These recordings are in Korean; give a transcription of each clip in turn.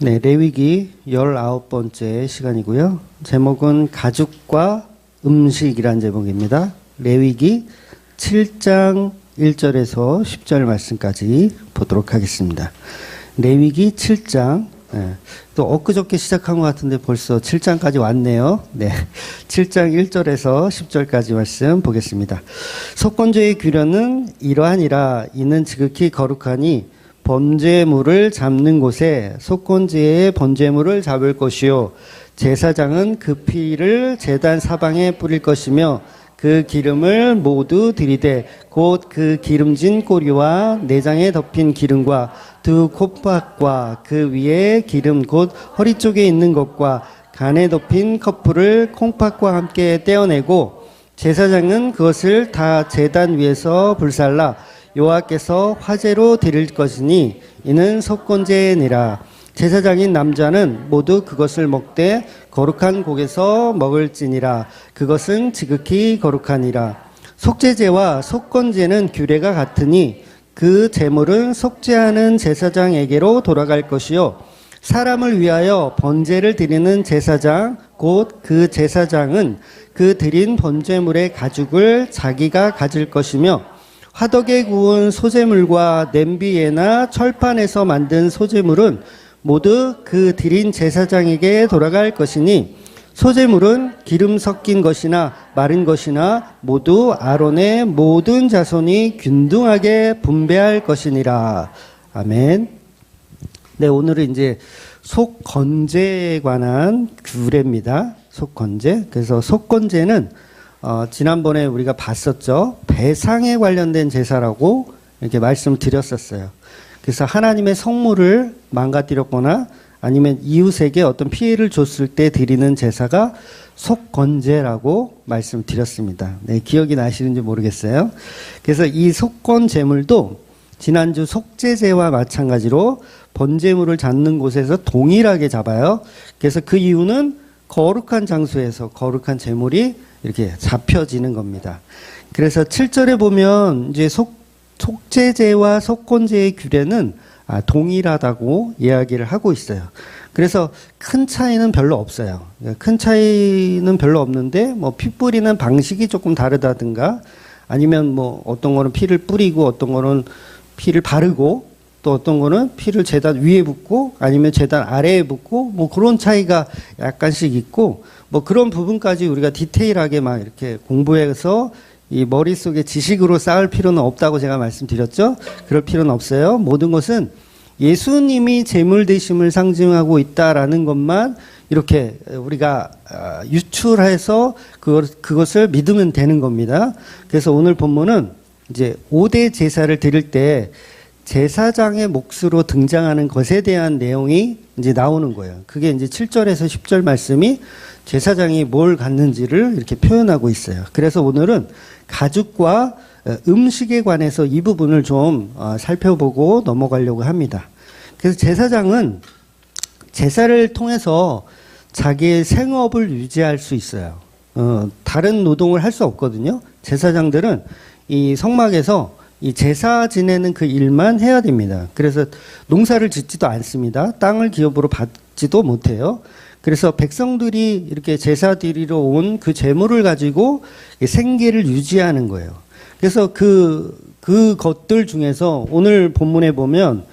네, 레위기 19번째 시간이고요. 제목은 가죽과 음식이란 제목입니다. 레위기 7장 1절에서 10절 말씀까지 보도록 하겠습니다. 레위기 7장, 또 엊그저께 시작한 것 같은데 벌써 7장까지 왔네요. 네, 7장 1절에서 10절까지 말씀 보겠습니다. 속건제의 규례는 이러하니라. 이는 지극히 거룩하니 번제물을 잡는 곳에 속건제의 번제물을 잡을 것이요 제사장은 그 피를 제단 사방에 뿌릴 것이며 그 기름을 모두 들이되 곧 그 기름진 꼬리와 내장에 덮인 기름과 두 콧밥과 그 위에 기름 곧 허리 쪽에 있는 것과 간에 덮인 커플을 콩팥과 함께 떼어내고 제사장은 그것을 다 제단 위에서 불살라 여호와께서 화제로 드릴 것이니 이는 속건제니라. 제사장인 남자는 모두 그것을 먹되 거룩한 곡에서 먹을지니라. 그것은 지극히 거룩하니라. 속죄제와 속건제는 규례가 같으니 그 제물은 속죄하는 제사장에게로 돌아갈 것이요 사람을 위하여 번제를 드리는 제사장 곧 그 제사장은 그 드린 번제물의 가죽을 자기가 가질 것이며 화덕에 구운 소제물과 냄비에나 철판에서 만든 소제물은 모두 그 드린 제사장에게 돌아갈 것이니 소제물은 기름 섞인 것이나 마른 것이나 모두 아론의 모든 자손이 균등하게 분배할 것이니라. 아멘. 네, 오늘은 이제 속건제에 관한 규례입니다. 속건제. 그래서 속건제는 지난번에 우리가 봤었죠. 배상에 관련된 제사라고 이렇게 말씀을 드렸었어요. 그래서 하나님의 성물을 망가뜨렸거나 아니면 이웃에게 어떤 피해를 줬을 때 드리는 제사가 속건제라고 말씀드렸습니다. 네, 기억이 나시는지 모르겠어요. 그래서 이 속건 제물도 지난주 속죄제와 마찬가지로 번제물을 잡는 곳에서 동일하게 잡아요. 그래서 그 이유는 거룩한 장소에서 거룩한 제물이 이렇게 잡혀지는 겁니다. 그래서 7절에 보면 이제 속죄제와 속건제의 규례는 동일하다고 이야기를 하고 있어요. 그래서 큰 차이는 별로 없어요. 큰 차이는 별로 없는데 뭐 피 뿌리는 방식이 조금 다르다든가 아니면 뭐 어떤 거는 피를 뿌리고 어떤 거는 피를 바르고 또 어떤 거는 피를 제단 위에 붓고 아니면 제단 아래에 붓고 뭐 그런 차이가 약간씩 있고 뭐 그런 부분까지 우리가 디테일하게 막 이렇게 공부해서 이 머릿속에 지식으로 쌓을 필요는 없다고 제가 말씀드렸죠. 그럴 필요는 없어요. 모든 것은 예수님이 제물 되심을 상징하고 있다라는 것만 이렇게 우리가 유출해서 그것을 믿으면 되는 겁니다. 그래서 오늘 본문은 이제 5대 제사를 드릴 때 제사장의 몫으로 등장하는 것에 대한 내용이 이제 나오는 거예요. 그게 이제 7절에서 10절 말씀이 제사장이 뭘 갖는지를 이렇게 표현하고 있어요. 그래서 오늘은 가죽과 음식에 관해서 이 부분을 좀 살펴보고 넘어가려고 합니다. 그래서 제사장은 제사를 통해서 자기의 생업을 유지할 수 있어요. 다른 노동을 할 수 없거든요. 제사장들은 이 성막에서 이 제사 지내는 그 일만 해야 됩니다. 그래서 농사를 짓지도 않습니다. 땅을 기업으로 받지도 못해요. 그래서 백성들이 이렇게 제사 드리러 온 그 제물을 가지고 생계를 유지하는 거예요. 그래서 그 것들 중에서 오늘 본문에 보면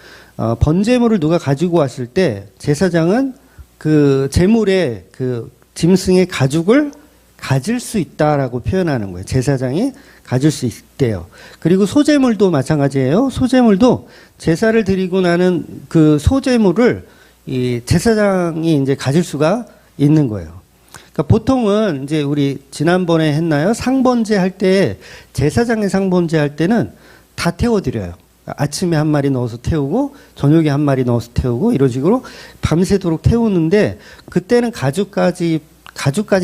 번제물을 누가 가지고 왔을 때 제사장은 그 제물의 그 짐승의 가죽을 가질 수 있다라고 표현하는 거예요. 제사장이 가질 수 있대요. 그리고 소제물도 마찬가지예요. 소제물도 제사를 드리고 나는 그 소제물을 이 제사장이 이제 가질 수가 있는 거예요. 그러니까 보통은 이제 우리 지난번에 했나요? 상번제 할 때 제사장의 상번제 할 때는 다 태워드려요. 아침에 한 마리 넣어서 태우고 저녁에 한 마리 넣어서 태우고 이런 식으로 밤새도록 태우는데 그때는 가죽까지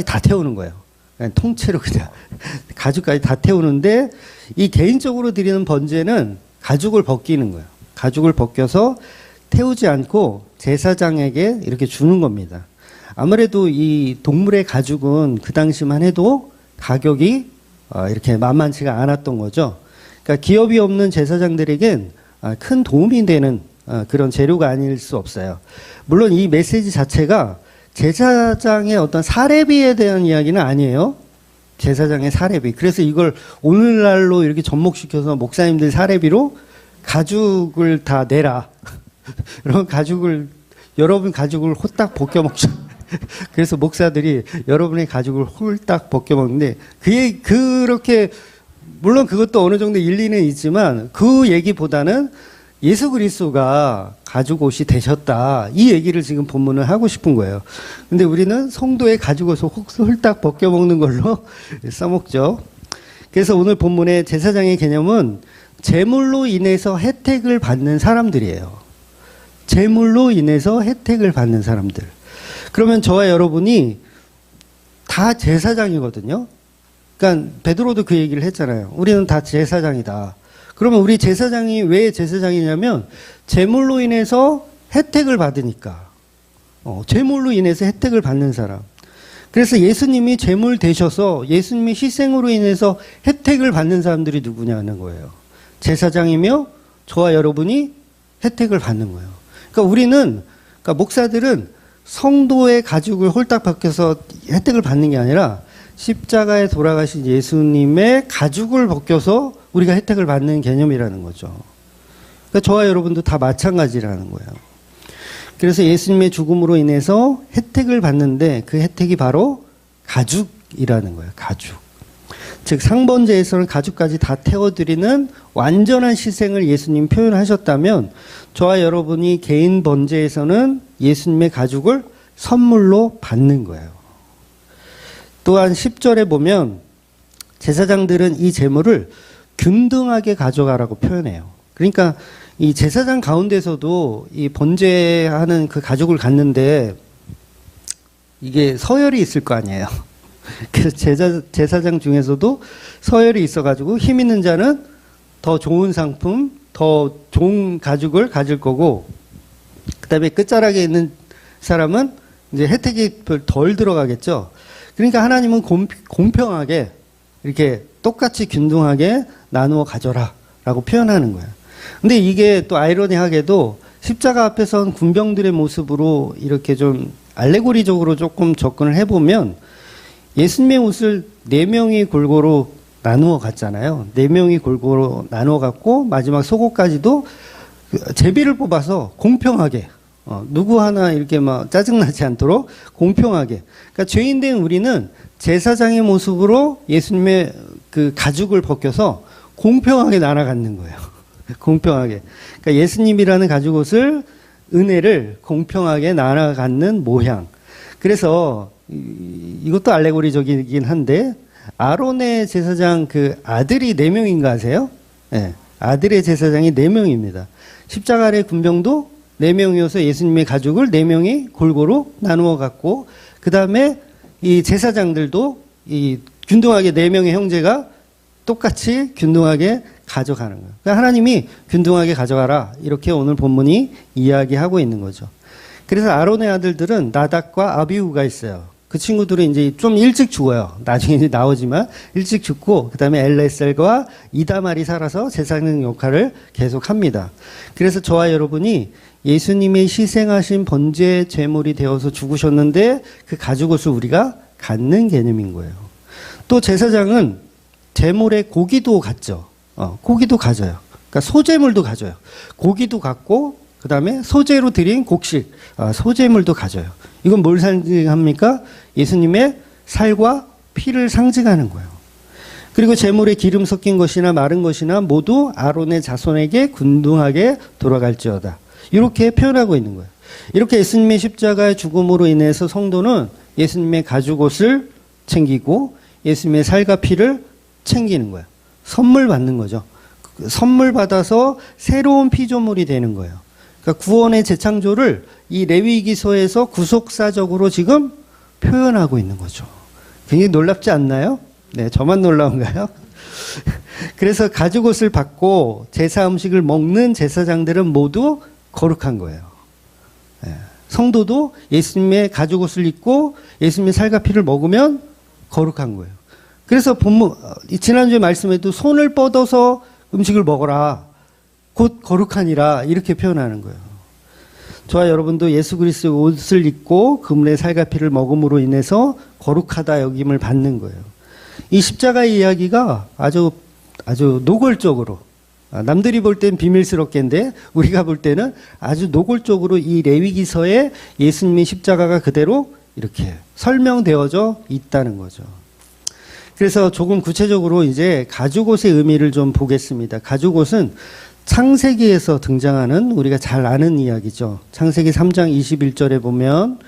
다 태우는 거예요. 그냥 통째로 그냥 가죽까지 다 태우는데 이 개인적으로 드리는 번제는 가죽을 벗기는 거예요. 가죽을 벗겨서 태우지 않고 제사장에게 이렇게 주는 겁니다. 아무래도 이 동물의 가죽은 그 당시만 해도 가격이 이렇게 만만치가 않았던 거죠. 그러니까 기업이 없는 제사장들에겐 큰 도움이 되는 그런 재료가 아닐 수 없어요. 물론 이 메시지 자체가 제사장의 어떤 사례비에 대한 이야기는 아니에요. 제사장의 사례비. 그래서 이걸 오늘날로 이렇게 접목시켜서 목사님들 사례비로 가죽을 다 내라. 그럼 여러분 가죽을 홀딱 벗겨 먹죠. 그래서 목사들이 여러분의 가죽을 홀딱 벗겨 먹는데, 그렇게, 물론 그것도 어느 정도 일리는 있지만, 그 얘기보다는 예수 그리스도가 가죽 옷이 되셨다. 이 얘기를 지금 본문은 하고 싶은 거예요. 근데 우리는 성도의 가죽 옷을 홀딱 벗겨 먹는 걸로 써먹죠. 그래서 오늘 본문의 제사장의 개념은 제물로 인해서 혜택을 받는 사람들이에요. 제물로 인해서 혜택을 받는 사람들. 그러면 저와 여러분이 다 제사장이거든요. 그러니까 베드로도 그 얘기를 했잖아요. 우리는 다 제사장이다. 그러면 우리 제사장이 왜 제사장이냐면 제물로 인해서 혜택을 받으니까. 제물로 인해서 혜택을 받는 사람. 그래서 예수님이 제물 되셔서 예수님의 희생으로 인해서 혜택을 받는 사람들이 누구냐는 거예요. 제사장이며 저와 여러분이 혜택을 받는 거예요. 그러니까 목사들은 성도의 가죽을 홀딱 벗겨서 혜택을 받는 게 아니라 십자가에 돌아가신 예수님의 가죽을 벗겨서 우리가 혜택을 받는 개념이라는 거죠. 그러니까 저와 여러분도 다 마찬가지라는 거예요. 그래서 예수님의 죽음으로 인해서 혜택을 받는데 그 혜택이 바로 가죽이라는 거예요. 가죽. 즉 상번제에서는 가죽까지 다 태워드리는 완전한 희생을 예수님 표현하셨다면 저와 여러분이 개인 번제에서는 예수님의 가죽을 선물로 받는 거예요. 또한 10절에 보면 제사장들은 이 제물을 균등하게 가져가라고 표현해요. 그러니까 이 제사장 가운데서도 이 번제하는 그 가죽을 갖는데 이게 서열이 있을 거 아니에요. 그래서 제사장 중에서도 서열이 있어가지고 힘 있는 자는 더 좋은 상품, 더 좋은 가죽을 가질 거고, 그 다음에 끝자락에 있는 사람은 이제 혜택이 덜 들어가겠죠. 그러니까 하나님은 공평하게 이렇게 똑같이 균등하게 나누어 가져라 라고 표현하는 거예요. 근데 이게 또 아이러니하게도 십자가 앞에 선 군병들의 모습으로 이렇게 좀 알레고리적으로 조금 접근을 해보면 예수님의 옷을 4명이 골고루 나누어 갔잖아요. 4명이 골고루 나누어 갔고 마지막 속옷까지도 제비를 뽑아서 공평하게 누구 하나 이렇게 막 짜증나지 않도록 공평하게. 그러니까 죄인된 우리는 제사장의 모습으로 예수님의 그 가죽을 벗겨서 공평하게 나눠갖는 거예요. 공평하게. 그러니까 예수님이라는 가죽옷을 은혜를 공평하게 나눠갖는 모양. 그래서 이것도 알레고리적이긴 한데 아론의 제사장 그 아들이 4명인가 아세요? 네, 아들의 제사장이 4명입니다. 십자가 아래 군병도 4명이어서 예수님의 가죽을 4명이 골고루 나누어 갖고 그 다음에 이 제사장들도 이 균등하게 4명의 형제가 똑같이 균등하게 가져가는 거예요. 그러니까 하나님이 균등하게 가져가라 이렇게 오늘 본문이 이야기하고 있는 거죠. 그래서 아론의 아들들은 나답과 아비후가 있어요. 그 친구들은 이제 좀 일찍 죽어요. 나중에 이제 나오지만 일찍 죽고 그다음에 엘레셀과 이다말이 살아서 제사장 역할을 계속합니다. 그래서 저와 여러분이 예수님이 희생하신 번제 제물이 되어서 죽으셨는데 그 가죽옷을 우리가 갖는 개념인 거예요. 또 제사장은 제물에 고기도 갖죠. 고기도 가져요. 그러니까 소제물도 가져요. 고기도 갖고 그 다음에 소제로 드린 곡식, 소제물도 가져요. 이건 뭘 상징합니까? 예수님의 살과 피를 상징하는 거예요. 그리고 제물에 기름 섞인 것이나 마른 것이나 모두 아론의 자손에게 균등하게 돌아갈지어다. 이렇게 표현하고 있는 거예요. 이렇게 예수님의 십자가의 죽음으로 인해서 성도는 예수님의 가죽옷을 챙기고 예수님의 살과 피를 챙기는 거예요. 선물 받는 거죠. 선물 받아서 새로운 피조물이 되는 거예요. 그러니까 구원의 재창조를 이 레위기서에서 구속사적으로 지금 표현하고 있는 거죠. 굉장히 놀랍지 않나요? 네, 저만 놀라운가요? 그래서 가죽옷을 받고 제사 음식을 먹는 제사장들은 모두 거룩한 거예요. 네, 성도도 예수님의 가죽옷을 입고 예수님의 살과 피를 먹으면 거룩한 거예요. 그래서 본문 지난주에 말씀에도 손을 뻗어서 음식을 먹어라. 곧 거룩하니라 이렇게 표현하는 거예요. 저와 여러분도 예수 그리스도의 옷을 입고 그분의 살과 피를 먹음으로 인해서 거룩하다 여김을 받는 거예요. 이 십자가의 이야기가 아주 노골적으로, 남들이 볼 땐 비밀스럽겠는데 우리가 볼 때는 아주 노골적으로 이 레위기서에 예수님의 십자가가 그대로 이렇게 설명되어져 있다는 거죠. 그래서 조금 구체적으로 이제 가죽옷의 의미를 좀 보겠습니다. 가죽옷은 창세기에서 등장하는 우리가 잘 아는 이야기죠. 창세기 3장 21절에 보면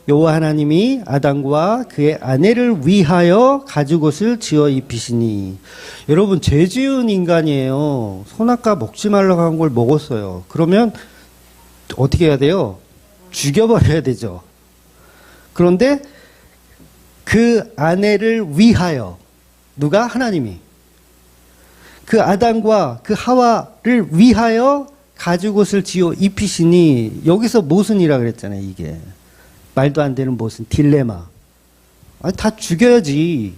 여호와 하나님이 아담과 그의 아내를 위하여 가죽옷을 지어 입히시니. 여러분, 죄 지은 인간이에요. 선악과 먹지 말라고 한 걸 먹었어요. 그러면 어떻게 해야 돼요? 죽여버려야 되죠. 그런데 그 아내를 위하여, 누가? 하나님이 그 아담과 그 하와를 위하여 가죽옷을 지어 입히시니. 여기서 모순이라 그랬잖아요. 이게 말도 안 되는 모순, 딜레마. 아니, 다 죽여야지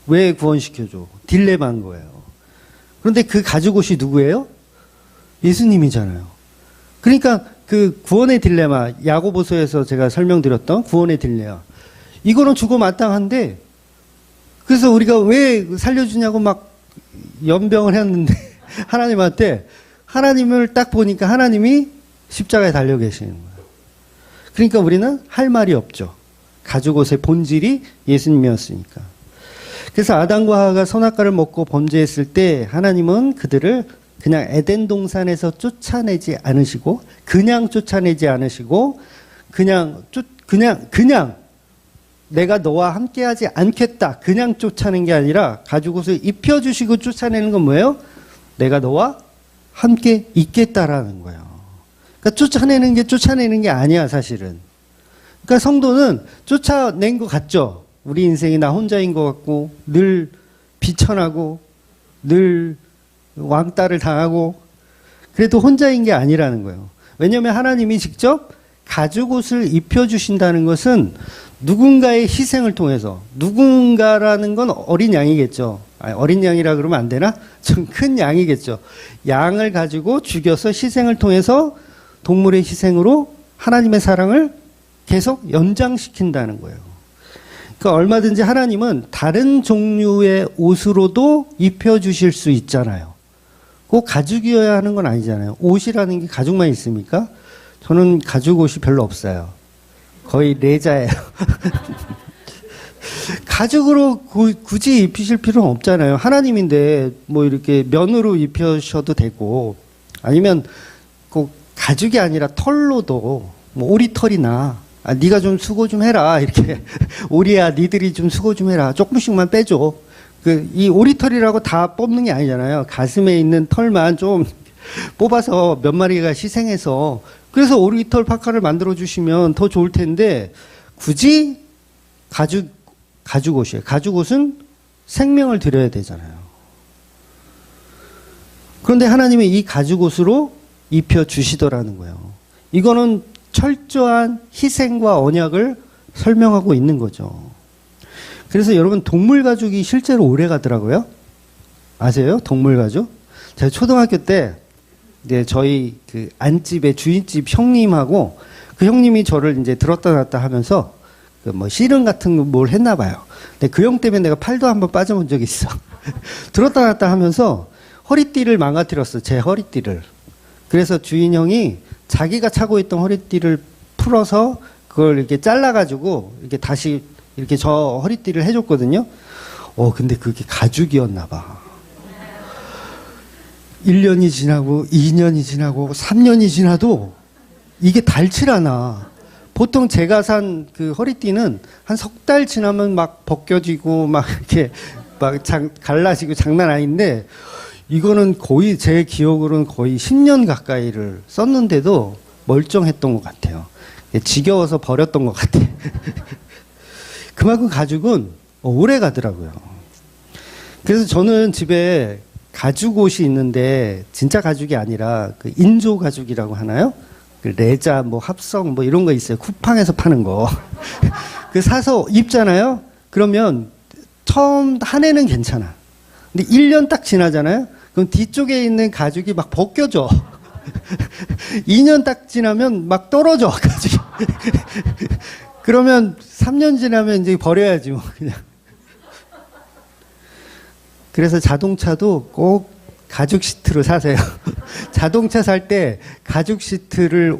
왜 구원시켜줘? 딜레마인 거예요. 그런데 그 가죽옷이 누구예요? 예수님이잖아요. 그러니까 그 구원의 딜레마, 야고보서에서 제가 설명드렸던 구원의 딜레마, 이거는 주고 마땅한데, 그래서 우리가 왜 살려주냐고 막 연병을 했는데 하나님한테, 하나님을 딱 보니까 하나님이 십자가에 달려 계시는 거예요. 그러니까 우리는 할 말이 없죠. 가죽옷의 본질이 예수님이었으니까. 그래서 아담과 하와가 선악과를 먹고 범죄했을 때 하나님은 그들을 그냥 에덴 동산에서 쫓아내지 않으시고, 그냥 쫓아내지 않으시고, 그냥 내가 너와 함께하지 않겠다, 그냥 쫓아낸 게 아니라 가죽옷을 입혀주시고 쫓아내는 건 뭐예요? 내가 너와 함께 있겠다라는 거예요. 그러니까 쫓아내는 게 아니야, 사실은. 그러니까 성도는 쫓아낸 것 같죠? 우리 인생이 나 혼자인 것 같고, 늘 비천하고, 늘 왕따를 당하고, 그래도 혼자인 게 아니라는 거예요. 왜냐하면 하나님이 직접 가죽옷을 입혀주신다는 것은 누군가의 희생을 통해서, 누군가라는 건 어린 양이겠죠. 아니, 어린 양이라 그러면 안 되나? 좀 큰 양이겠죠. 양을 가지고 죽여서 희생을 통해서 동물의 희생으로 하나님의 사랑을 계속 연장시킨다는 거예요. 그러니까 얼마든지 하나님은 다른 종류의 옷으로도 입혀주실 수 있잖아요. 꼭 가죽이어야 하는 건 아니잖아요. 옷이라는 게 가죽만 있습니까? 저는 가죽 옷이 별로 없어요. 거의 레자예요. 가죽으로 굳이 입히실 필요는 없잖아요. 하나님인데 뭐 이렇게 면으로 입혀셔도 되고, 아니면 꼭 가죽이 아니라 털로도, 뭐 오리털이나, 네가 좀 수고 좀 해라, 이렇게 오리야 니들이 좀 수고 좀 해라, 조금씩만 빼줘. 이 오리털이라고 다 뽑는 게 아니잖아요. 가슴에 있는 털만 좀 뽑아서 몇 마리가 희생해서, 그래서 오리털 파카를 만들어 주시면 더 좋을 텐데, 굳이 가죽옷이에요. 가죽옷은 생명을 드려야 되잖아요. 그런데 하나님이 이 가죽옷으로 입혀 주시더라는 거예요. 이거는 철저한 희생과 언약을 설명하고 있는 거죠. 그래서 여러분, 동물 가죽이 실제로 오래 가더라고요. 아세요? 동물 가죽? 제가 초등학교 때 이제 저희 그 안집의 주인집 형님하고, 그 형님이 저를 이제 들었다 놨다 하면서 그 뭐 씨름 같은 거 뭘 했나 봐요. 근데 그 형 때문에 내가 팔도 한번 빠져본 적이 있어. 들었다 놨다 하면서 허리띠를 망가뜨렸어, 제 허리띠를. 그래서 주인 형이 자기가 차고 있던 허리띠를 풀어서 그걸 이렇게 잘라가지고 이렇게 다시 이렇게 저 허리띠를 해줬거든요. 근데 그게 가죽이었나 봐. 1년이 지나고 2년이 지나고 3년이 지나도 이게 닳질 않아. 보통 제가 산 그 허리띠는 한 석 달 지나면 막 벗겨지고 막 이렇게 막 갈라지고 장난 아닌데, 이거는 거의 제 기억으로는 거의 10년 가까이를 썼는데도 멀쩡했던 것 같아요. 지겨워서 버렸던 것 같아. 그만큼 가죽은 오래 가더라고요. 그래서 저는 집에 가죽 옷이 있는데, 진짜 가죽이 아니라 그 인조 가죽이라고 하나요? 그 레자 뭐 합성 뭐 이런 거 있어요. 쿠팡에서 파는 거. 그 사서 입잖아요. 그러면 처음 한 해는 괜찮아. 근데 1년 딱 지나잖아요. 그럼 뒤쪽에 있는 가죽이 막 벗겨져. 2년 딱 지나면 막 떨어져. 가지고. 그러면 3년 지나면 이제 버려야지 뭐 그냥. 그래서 자동차도 꼭 가죽 시트로 사세요. 자동차 살 때 가죽 시트를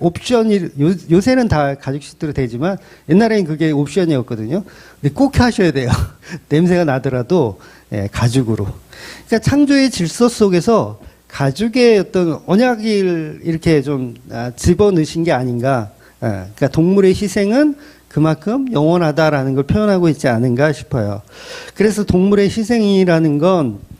요새는 다 가죽 시트로 되지만 옛날에는 그게 옵션이었거든요. 근데 꼭 하셔야 돼요. 냄새가 나더라도 가죽으로. 그러니까 창조의 질서 속에서 가죽의 어떤 언약을 이렇게 좀 집어넣으신 게 아닌가. 그러니까 동물의 희생은 그만큼 영원하다라는 걸 표현하고 있지 않은가 싶어요. 그래서 동물의 희생이라는 건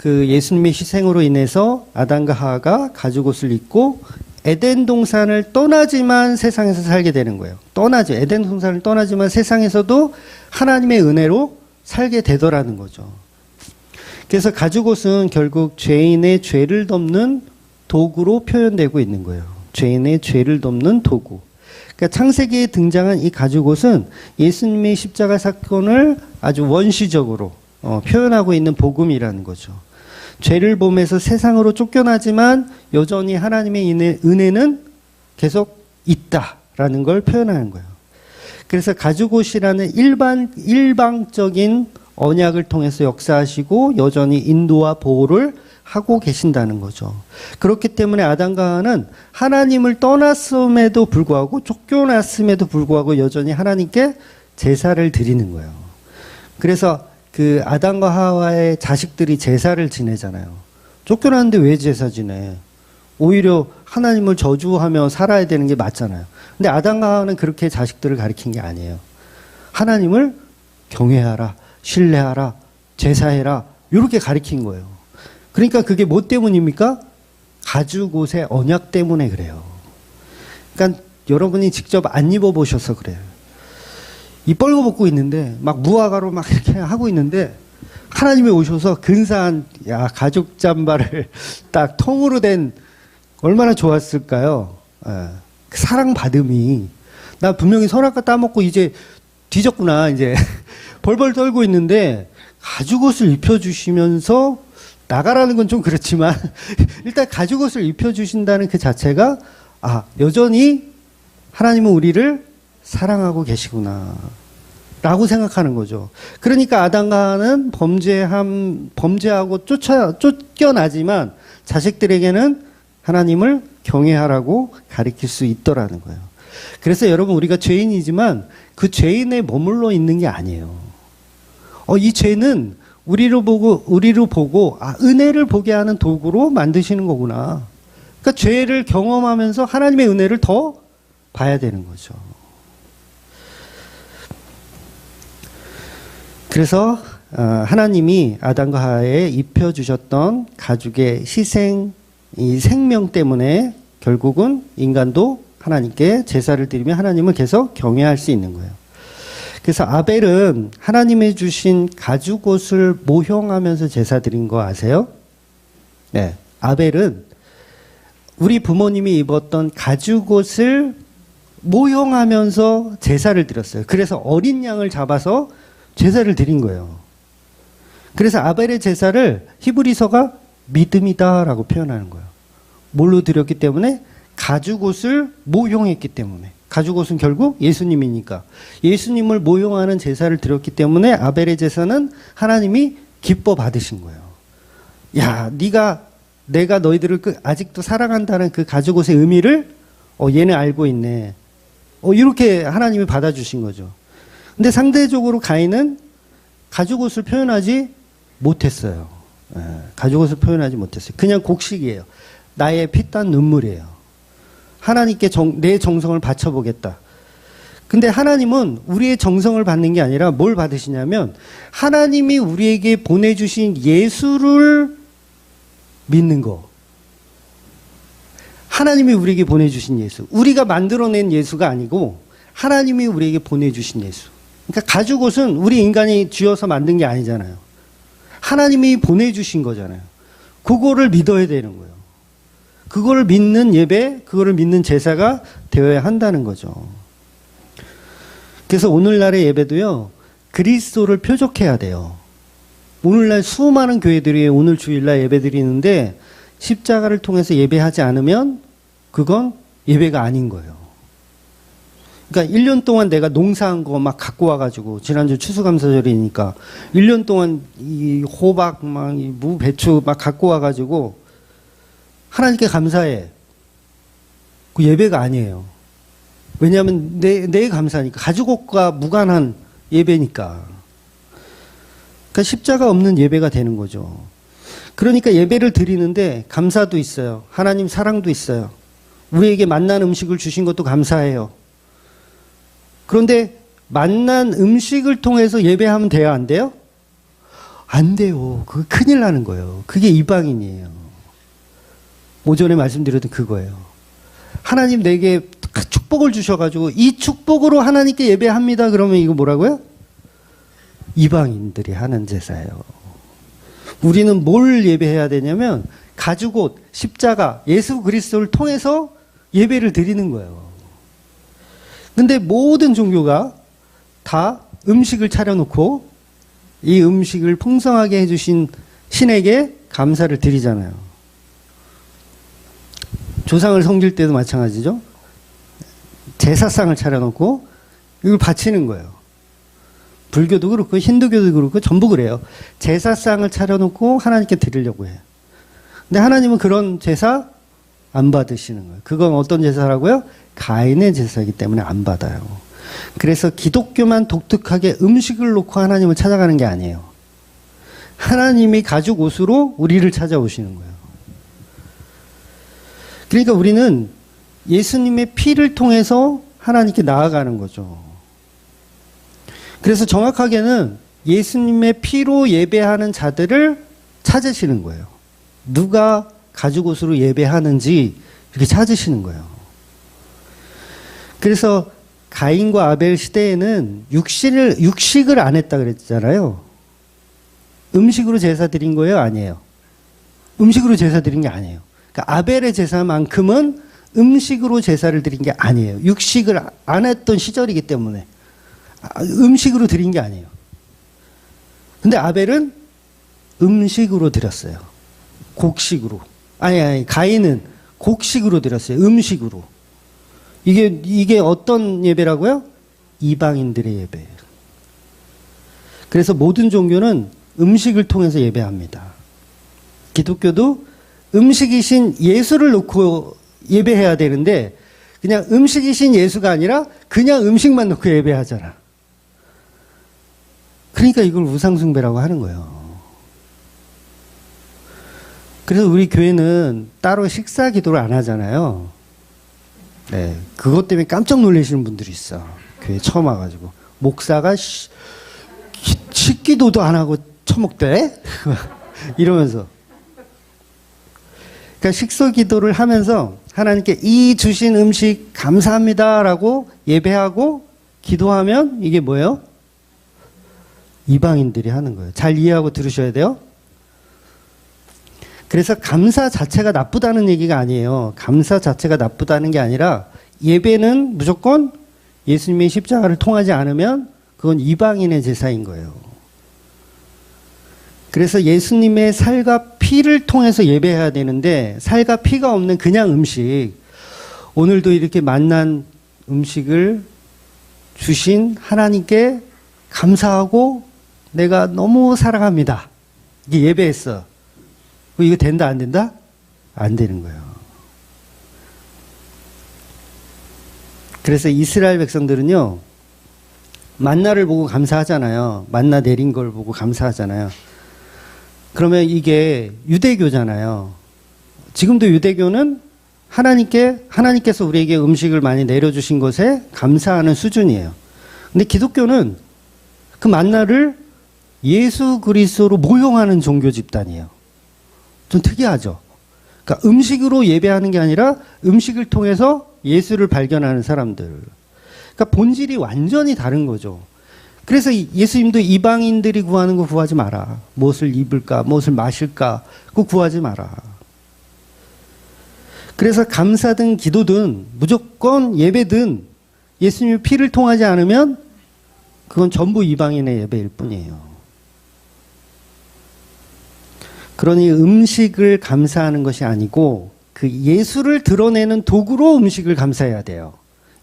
그 예수님의 희생으로 인해서 아담과 하와가 가죽옷을 입고 에덴 동산을 떠나지만 세상에서 살게 되는 거예요. 에덴 동산을 떠나지만 세상에서도 하나님의 은혜로 살게 되더라는 거죠. 그래서 가죽옷은 결국 죄인의 죄를 덮는 도구로 표현되고 있는 거예요. 죄인의 죄를 덮는 도구. 그러니까 창세기에 등장한 이 가죽옷은 예수님의 십자가 사건을 아주 원시적으로 표현하고 있는 복음이라는 거죠. 죄를 범해서 세상으로 쫓겨나지만 여전히 하나님의 은혜는 계속 있다라는 걸 표현하는 거예요. 그래서 가죽옷이라는 일방적인 언약을 통해서 역사하시고 여전히 인도와 보호를 하고 계신다는 거죠. 그렇기 때문에 아담과 하와는 하나님을 떠났음에도 불구하고 쫓겨났음에도 불구하고 여전히 하나님께 제사를 드리는 거예요. 그래서 그 아담과 하와의 자식들이 제사를 지내잖아요. 쫓겨났는데 왜 제사 지내? 오히려 하나님을 저주하며 살아야 되는 게 맞잖아요. 근데 아담과 하와는 그렇게 자식들을 가리킨 게 아니에요. 하나님을 경외하라, 신뢰하라, 제사해라 이렇게 가리킨 거예요. 그러니까 그게 뭐 때문입니까? 가죽옷의 언약 때문에 그래요. 그러니까 여러분이 직접 안 입어보셔서 그래요. 이 뻘거벗고 있는데 막 무화과로 막 이렇게 하고 있는데 하나님이 오셔서 근사한 가죽 잠바를 딱 통으로 된 얼마나 좋았을까요? 그 사랑받음이 나 분명히 선악과 따먹고 이제 뒤졌구나 이제 벌벌 떨고 있는데 가죽옷을 입혀주시면서 나가라는 건 좀 그렇지만 일단 가죽옷을 입혀주신다는 그 자체가 여전히 하나님은 우리를 사랑하고 계시구나 라고 생각하는 거죠. 그러니까 아담과 하와는 범죄하고 쫓겨나지만 자식들에게는 하나님을 경외하라고 가르칠 수 있더라는 거예요. 그래서 여러분 우리가 죄인이지만 그 죄인에 머물러 있는 게 아니에요. 이 죄는 우리로 보고 은혜를 보게 하는 도구로 만드시는 거구나. 그러니까 죄를 경험하면서 하나님의 은혜를 더 봐야 되는 거죠. 그래서 하나님이 아담과 하와에 입혀주셨던 가죽의 희생, 이 생명 때문에 결국은 인간도 하나님께 제사를 드리며 하나님을 계속 경외할 수 있는 거예요. 그래서 아벨은 하나님의 주신 가죽옷을 모형하면서 제사 드린 거 아세요? 네, 아벨은 우리 부모님이 입었던 가죽옷을 모형하면서 제사를 드렸어요. 그래서 어린 양을 잡아서 제사를 드린 거예요. 그래서 아벨의 제사를 히브리서가 믿음이다라고 표현하는 거예요. 뭘로 드렸기 때문에? 가죽옷을 모형했기 때문에. 가죽옷은 결국 예수님이니까. 예수님을 모형하는 제사를 드렸기 때문에 아벨의 제사는 하나님이 기뻐 받으신 거예요. 야, 내가 너희들을 아직도 사랑한다는 그 가죽옷의 의미를 얘는 알고 있네. 이렇게 하나님이 받아주신 거죠. 근데 상대적으로 가인은 가죽옷을 표현하지 못했어요. 가죽옷을 표현하지 못했어요. 그냥 곡식이에요. 나의 피땀 눈물이에요. 하나님께 내 정성을 바쳐보겠다. 근데 하나님은 우리의 정성을 받는 게 아니라 뭘 받으시냐면 하나님이 우리에게 보내주신 예수를 믿는 거. 하나님이 우리에게 보내주신 예수. 우리가 만들어낸 예수가 아니고 하나님이 우리에게 보내주신 예수. 그러니까 가죽옷은 우리 인간이 쥐어서 만든 게 아니잖아요. 하나님이 보내주신 거잖아요. 그거를 믿어야 되는 거예요. 그거를 믿는 예배, 그거를 믿는 제사가 되어야 한다는 거죠. 그래서 오늘날의 예배도요, 그리스도를 표적해야 돼요. 오늘날 수많은 교회들이 오늘 주일날 예배 드리는데 십자가를 통해서 예배하지 않으면 그건 예배가 아닌 거예요. 그러니까 1년 동안 내가 농사한 거 막 갖고 와가지고, 지난주 추수감사절이니까 1년 동안 이 호박, 막 이 무, 배추 막 갖고 와가지고 하나님께 감사해. 그 예배가 아니에요. 왜냐하면 내 감사니까. 가죽옷과 무관한 예배니까. 그러니까 십자가 없는 예배가 되는 거죠. 그러니까 예배를 드리는데 감사도 있어요. 하나님 사랑도 있어요. 우리에게 만난 음식을 주신 것도 감사해요. 그런데 만난 음식을 통해서 예배하면 돼요? 안 돼요? 안 돼요. 그거 큰일 나는 거예요. 그게 이방인이에요. 오전에 말씀드렸던 그거예요. 하나님 내게 축복을 주셔가지고 이 축복으로 하나님께 예배합니다. 그러면 이거 뭐라고요? 이방인들이 하는 제사예요. 우리는 뭘 예배해야 되냐면 가죽옷, 십자가, 예수 그리스도를 통해서 예배를 드리는 거예요. 근데 모든 종교가 다 음식을 차려놓고 이 음식을 풍성하게 해주신 신에게 감사를 드리잖아요. 조상을 섬길 때도 마찬가지죠. 제사상을 차려놓고 이걸 바치는 거예요. 불교도 그렇고 힌두교도 그렇고 전부 그래요. 제사상을 차려놓고 하나님께 드리려고 해요. 근데 하나님은 그런 제사 안 받으시는 거예요. 그건 어떤 제사라고요? 가인의 제사이기 때문에 안 받아요. 그래서 기독교만 독특하게 음식을 놓고 하나님을 찾아가는 게 아니에요. 하나님이 가죽 옷으로 우리를 찾아오시는 거예요. 그러니까 우리는 예수님의 피를 통해서 하나님께 나아가는 거죠. 그래서 정확하게는 예수님의 피로 예배하는 자들을 찾으시는 거예요. 누가 가죽 옷으로 예배하는지 이렇게 찾으시는 거예요. 그래서 가인과 아벨 시대에는 육식을 안 했다 그랬잖아요. 음식으로 제사 드린 거예요? 아니에요. 음식으로 제사 드린 게 아니에요. 그러니까 아벨의 제사만큼은 음식으로 제사를 드린 게 아니에요. 육식을 안 했던 시절이기 때문에 음식으로 드린 게 아니에요. 근데 아벨은 음식으로 드렸어요. 곡식으로. 아니, 가인은 곡식으로 드렸어요. 음식으로. 이게 어떤 예배라고요? 이방인들의 예배예요. 그래서 모든 종교는 음식을 통해서 예배합니다. 기독교도 음식이신 예수를 놓고 예배해야 되는데 그냥 음식이신 예수가 아니라 그냥 음식만 놓고 예배하잖아. 그러니까 이걸 우상숭배라고 하는 거예요. 그래서 우리 교회는 따로 식사 기도를 안 하잖아요. 네, 그것 때문에 깜짝 놀라시는 분들이 있어. 교회 처음 와가지고 목사가 식기도도 안 하고 처먹대? 이러면서. 그러니까 식소 기도를 하면서 하나님께 이 주신 음식 감사합니다라고 예배하고 기도하면 이게 뭐예요? 이방인들이 하는 거예요. 잘 이해하고 들으셔야 돼요. 그래서 감사 자체가 나쁘다는 얘기가 아니에요. 감사 자체가 나쁘다는 게 아니라 예배는 무조건 예수님의 십자가를 통하지 않으면 그건 이방인의 제사인 거예요. 그래서 예수님의 살과 피를 통해서 예배해야 되는데 살과 피가 없는 그냥 음식, 오늘도 이렇게 만난 음식을 주신 하나님께 감사하고 내가 너무 사랑합니다. 이게 예배했어. 이거 된다 안 된다? 안 되는 거예요. 그래서 이스라엘 백성들은요, 만나를 보고 감사하잖아요. 만나 내린 걸 보고 감사하잖아요. 그러면 이게 유대교잖아요. 지금도 유대교는 하나님께서 우리에게 음식을 많이 내려주신 것에 감사하는 수준이에요. 근데 기독교는 그 만나를 예수 그리스도로 모형하는 종교 집단이에요. 좀 특이하죠. 그러니까 음식으로 예배하는 게 아니라 음식을 통해서 예수를 발견하는 사람들. 그러니까 본질이 완전히 다른 거죠. 그래서 예수님도 이방인들이 구하는 거 구하지 마라. 무엇을 입을까, 무엇을 마실까, 그거 구하지 마라. 그래서 감사든 기도든 무조건 예배든 예수님의 피를 통하지 않으면 그건 전부 이방인의 예배일 뿐이에요. 그러니 음식을 감사하는 것이 아니고 그 예수를 드러내는 도구로 음식을 감사해야 돼요.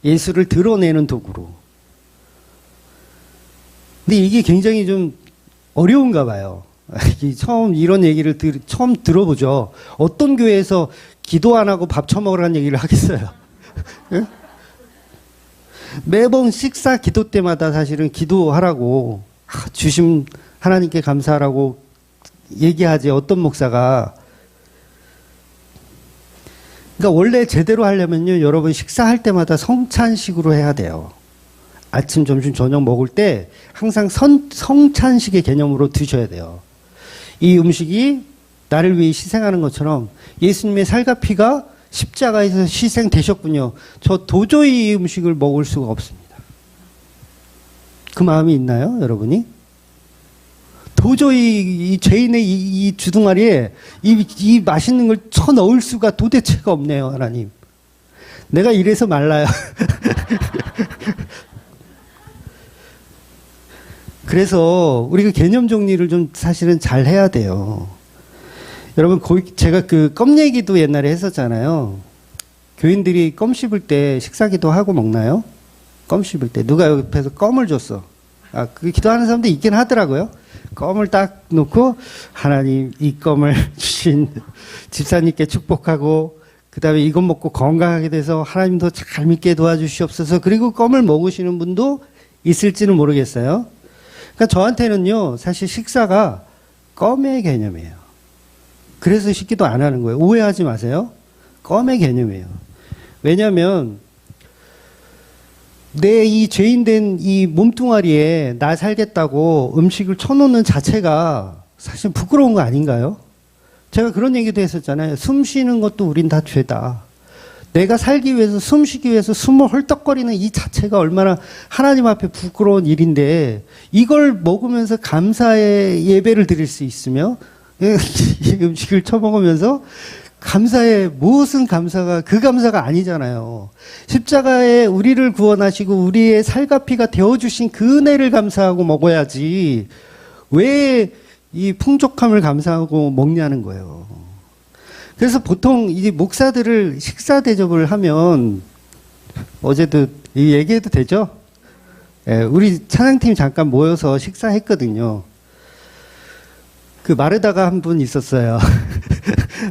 예수를 드러내는 도구로. 근데 이게 굉장히 좀 어려운가 봐요. 처음 이런 얘기를 처음 들어보죠. 어떤 교회에서 기도 안 하고 밥 처먹으라는 얘기를 하겠어요. 예? 매번 식사 기도 때마다 사실은 기도하라고 주심 하나님께 감사하라고 얘기하지 어떤 목사가. 그러니까 원래 제대로 하려면요, 여러분 식사할 때마다 성찬식으로 해야 돼요. 아침, 점심, 저녁 먹을 때 항상 성찬식의 개념으로 드셔야 돼요. 이 음식이 나를 위해 희생하는 것처럼 예수님의 살과 피가 십자가에서 희생되셨군요. 저 도저히 이 음식을 먹을 수가 없습니다. 그 마음이 있나요, 여러분이? 도저히 이 죄인의 이 주둥아리에 이 맛있는 걸 쳐넣을 수가 도대체가 없네요, 하나님. 내가 이래서 말라요. 그래서 우리가 개념 정리를 좀 사실은 잘 해야 돼요. 여러분, 제가 그 껌 얘기도 옛날에 했었잖아요. 교인들이 껌 씹을 때 식사기도 하고 먹나요? 껌 씹을 때. 누가 옆에서 껌을 줬어. 그 기도하는 사람도 있긴 하더라고요. 껌을 딱 놓고, 하나님, 이 껌을 주신 집사님께 축복하고, 그 다음에 이것 먹고 건강하게 돼서 하나님도 잘 믿게 도와주시옵소서. 그리고 껌을 먹으시는 분도 있을지는 모르겠어요. 그러니까 저한테는요, 사실 식사가 껌의 개념이에요. 그래서 식기도 안 하는 거예요. 오해하지 마세요. 껌의 개념이에요. 왜냐하면 내 이 죄인된 이 몸뚱아리에 나 살겠다고 음식을 쳐놓는 자체가 사실 부끄러운 거 아닌가요? 제가 그런 얘기도 했었잖아요. 숨 쉬는 것도 우린 다 죄다. 내가 살기 위해서, 숨 쉬기 위해서 숨을 헐떡거리는 이 자체가 얼마나 하나님 앞에 부끄러운 일인데, 이걸 먹으면서 감사의 예배를 드릴 수 있으며, 이 음식을 처먹으면서 감사의 무슨 감사가, 그 감사가 아니잖아요. 십자가에 우리를 구원하시고 우리의 살과 피가 되어주신 그 은혜를 감사하고 먹어야지, 왜 이 풍족함을 감사하고 먹냐는 거예요. 그래서 보통 이 목사들을 식사 대접을 하면, 어제도 이 얘기해도 되죠? 예, 우리 찬양팀 잠깐 모여서 식사했거든요. 그 마르다가 한 분 있었어요.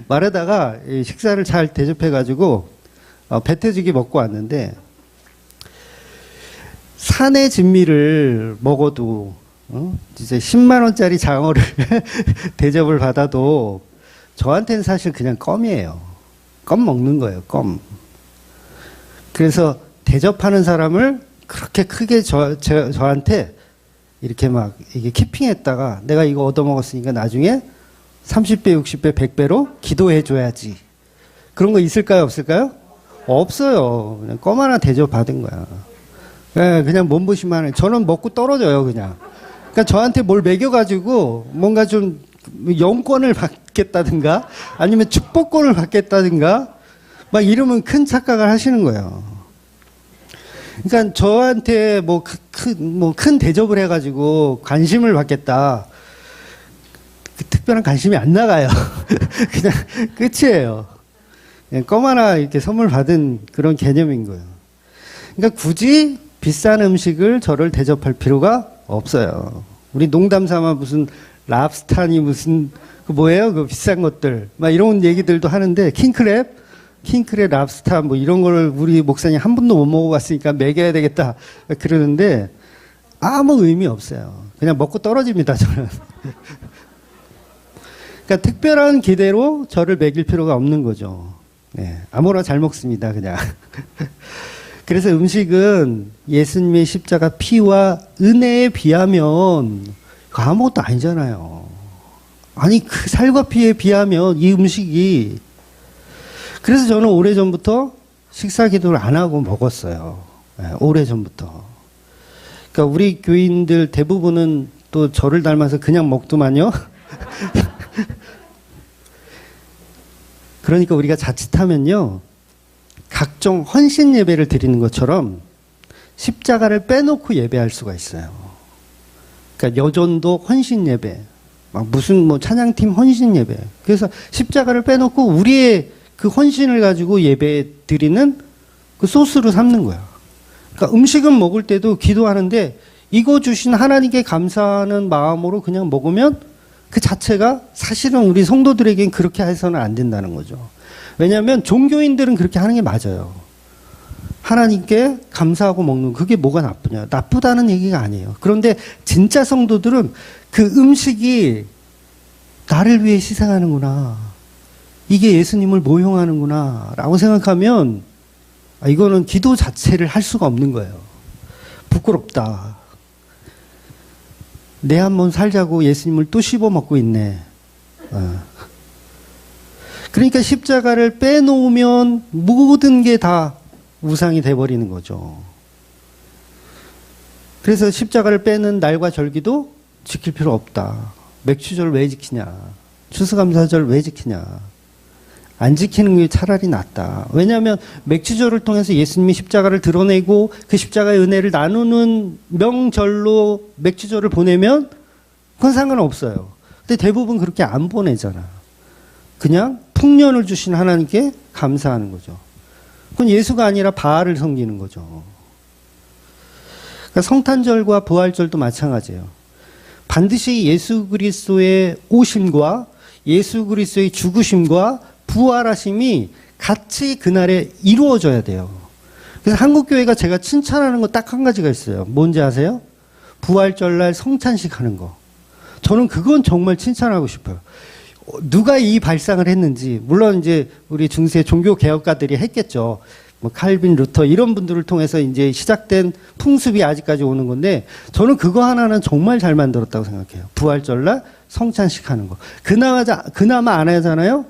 마르다가 식사를 잘 대접해가지고 배태죽이 먹고 왔는데, 산의 진미를 먹어도 이제 10만 원짜리 장어를 대접을 받아도 저한테는 사실 그냥 껌이에요. 껌 먹는 거예요, 껌. 그래서 대접하는 사람을 그렇게 크게 저한테 이렇게 막 이게 키핑했다가, 내가 이거 얻어먹었으니까 나중에 30배, 60배, 100배로 기도해줘야지. 그런 거 있을까요, 없을까요? 없어요. 그냥 껌 하나 대접받은 거야. 네, 그냥 몸보신만 해. 저는 먹고 떨어져요, 그냥. 그러니까 저한테 뭘 먹여가지고 뭔가 좀 영권을 받겠다든가 아니면 축복권을 받겠다든가 막 이러면 큰 착각을 하시는 거예요. 그러니까 저한테 큰 대접을 해가지고 관심을 받겠다. 특별한 관심이 안 나가요. 그냥 끝이에요. 그냥 껌 하나 이렇게 선물 받은 그런 개념인 거예요. 그러니까 굳이 비싼 음식을 저를 대접할 필요가 없어요. 우리 농담 삼아 무슨 랍스타니 무슨 그 뭐예요? 그 비싼 것들 막 이런 얘기들도 하는데, 킹크랩, 랍스타 뭐 이런 걸 우리 목사님 한 번도 못 먹어봤으니까 먹여야 되겠다 그러는데 아무 의미 없어요. 그냥 먹고 떨어집니다, 저는. 그러니까 특별한 기대로 저를 먹일 필요가 없는 거죠. 네, 아무나 잘 먹습니다, 그냥. 그래서 음식은 예수님의 십자가 피와 은혜에 비하면 아무것도 아니잖아요. 아니, 그 살과 피에 비하면 이 음식이. 그래서 저는 오래전부터 식사 기도를 안 하고 먹었어요. 네, 오래전부터. 그러니까 우리 교인들 대부분은 또 저를 닮아서 그냥 먹더만요. 그러니까 우리가 자칫하면요, 각종 헌신 예배를 드리는 것처럼 십자가를 빼놓고 예배할 수가 있어요. 그러니까 여전도 헌신 예배, 막 무슨 뭐 찬양팀 헌신 예배. 그래서 십자가를 빼놓고 우리의 그 헌신을 가지고 예배 드리는 그 소스로 삼는 거야. 그러니까 음식은 먹을 때도 기도하는데 이거 주신 하나님께 감사하는 마음으로 그냥 먹으면 그 자체가 사실은 우리 성도들에겐 그렇게 해서는 안 된다는 거죠. 왜냐하면 종교인들은 그렇게 하는 게 맞아요. 하나님께 감사하고 먹는 그게 뭐가 나쁘냐. 나쁘다는 얘기가 아니에요. 그런데 진짜 성도들은 그 음식이 나를 위해 희생하는구나. 이게 예수님을 모형하는구나 라고 생각하면 이거는 기도 자체를 할 수가 없는 거예요. 부끄럽다. 내 한번 살자고 예수님을 또 씹어 먹고 있네. 그러니까 십자가를 빼놓으면 모든 게 다 우상이 돼버리는 거죠. 그래서 십자가를 빼는 날과 절기도 지킬 필요 없다. 맥추절 왜 지키냐? 추수감사절 왜 지키냐? 안 지키는 게 차라리 낫다. 왜냐하면 맥추절을 통해서 예수님이 십자가를 드러내고 그 십자가의 은혜를 나누는 명절로 맥추절을 보내면 그건 상관없어요. 근데 대부분 그렇게 안 보내잖아. 그냥 풍년을 주신 하나님께 감사하는 거죠. 그건 예수가 아니라 바알을 섬기는 거죠. 그러니까 성탄절과 부활절도 마찬가지예요. 반드시 예수 그리스도의 오심과 예수 그리스도의 죽으심과 부활하심이 같이 그날에 이루어져야 돼요. 그래서 한국교회가 제가 칭찬하는 거 딱 한 가지가 있어요. 뭔지 아세요? 부활절날 성찬식 하는 거. 저는 그건 정말 칭찬하고 싶어요. 누가 이 발상을 했는지, 물론 이제 우리 중세 종교 개혁가들이 했겠죠. 뭐 칼빈, 루터 이런 분들을 통해서 이제 시작된 풍습이 아직까지 오는 건데 저는 그거 하나는 정말 잘 만들었다고 생각해요. 부활절날 성찬식 하는 거. 그나마 안 하잖아요.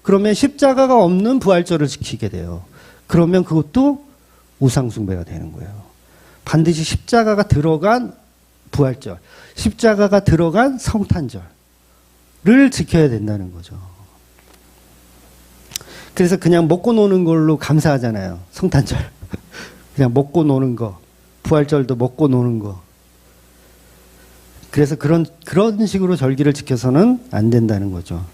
그러면 십자가가 없는 부활절을 지키게 돼요. 그러면 그것도 우상숭배가 되는 거예요. 반드시 십자가가 들어간 부활절, 십자가가 들어간 성탄절을 지켜야 된다는 거죠. 그래서 그냥 먹고 노는 걸로 감사하잖아요. 성탄절. 그냥 먹고 노는 거. 부활절도 먹고 노는 거. 그래서 그런 식으로 절기를 지켜서는 안 된다는 거죠.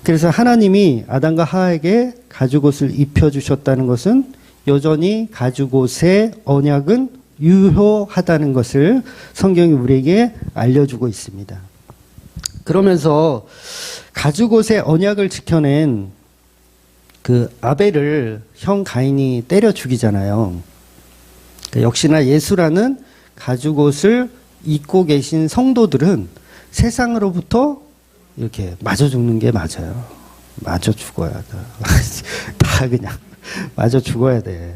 그래서 하나님이 아담과 하와에게 가죽옷을 입혀주셨다는 것은 여전히 가죽옷의 언약은 유효하다는 것을 성경이 우리에게 알려주고 있습니다. 그러면서 가죽옷의 언약을 지켜낸 그 아벨을 형 가인이 때려 죽이잖아요. 역시나 예수라는 가죽옷을 입고 계신 성도들은 세상으로부터 이렇게 맞아 죽는 게 맞아요. 맞아 죽어야 돼. 다 그냥 맞아 죽어야 돼.